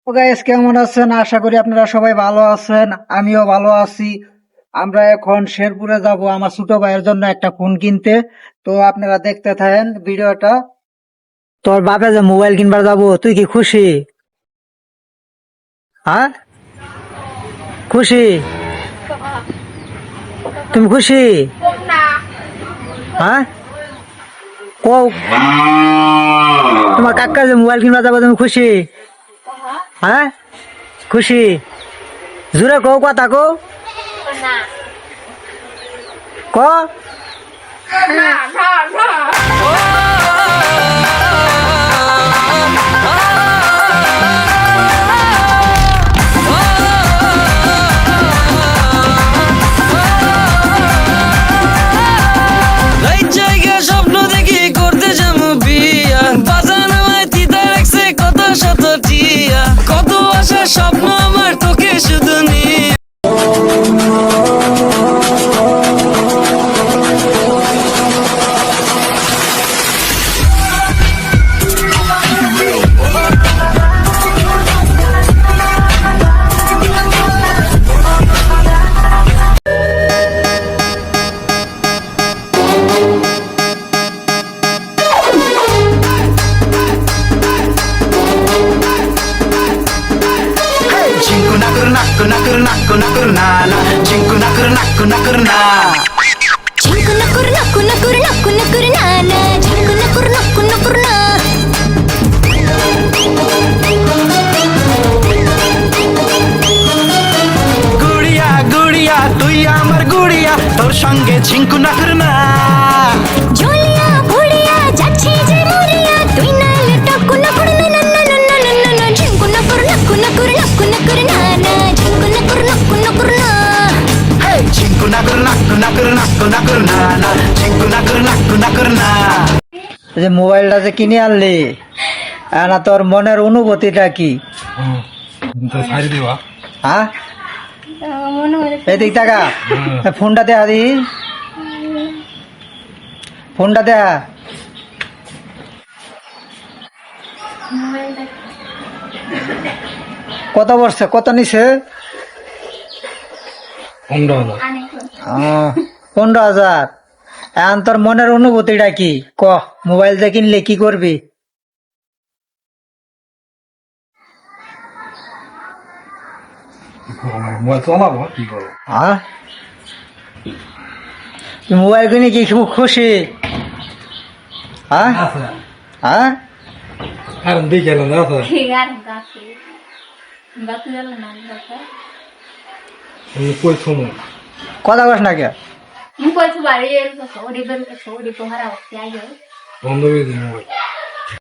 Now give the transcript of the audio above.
ও guys, কেমন আছেন? আশা করি আপনারা সবাই ভালো আছেন, আমিও ভালো আছি। আমরা এখন শেরপুরে যাব আমার ছোট ভাইয়ের জন্য একটা ফোন কিনতে। তো আপনারা দেখতে থাকেন ভিডিওটা। তোর বাপে যে মোবাইল কিনবার যাব, তুই কি খুশি? হ্যাঁ, খুশি? তুমি খুশি? হ্যাঁ, কও। তোমার কাকা যে মোবাইল কিনবার যাবো, তুমি খুশি? হ্যাঁ, খুশি? জোরে কও, কথা কও। ক স্বপ্ন দেখি করতে যাবো বিয়া, বাজানো তিতা রাখছে কত শত টিয়া, কত আশা স্বপ্ন আমার তোকে শুধু নিয়ে। গুড়িয়া গুড়িয়া তুই আমার গুড়িয়া, তোর সঙ্গে ঝিঙ্কু না কর না। ঝুলিয়া ভুলিয়া যাচ্ছি যে মরিয়া, তুই নাইলে টকু না করে না না না না না না না, ঝিঙ্কু না করে নাকু না করে নাকু না করে না না, ঝিঙ্কু না করে নাকু না করে না। হেই ঝিঙ্কু না কর নাকু না কর নাকু না কর না না, ঝিঙ্কু না কর নাকু না কর না। এই যে মোবাইলটা যে কিনে আনলি, না তোর মনের অনুভূতিটা কি? হ্যাঁ, এদিক টাকা ফোনটা দেয়া দি, ফোনটা দেয়া। কত বর্ষে, কত নিছে? 15,000। এখন তোর মনের অনুভূতিটা কি ক? মোবাইল যে কিনলে কি করবি? হ্যাঁ, মোবাইল কিনে কি খুব খুশি? হ্যাঁ হ্যাঁ, কথা কস না কে? Não pode falar, ele só de ver o cachorro, de porra, o que aí, বন্ধ করে দিন মোবাইল।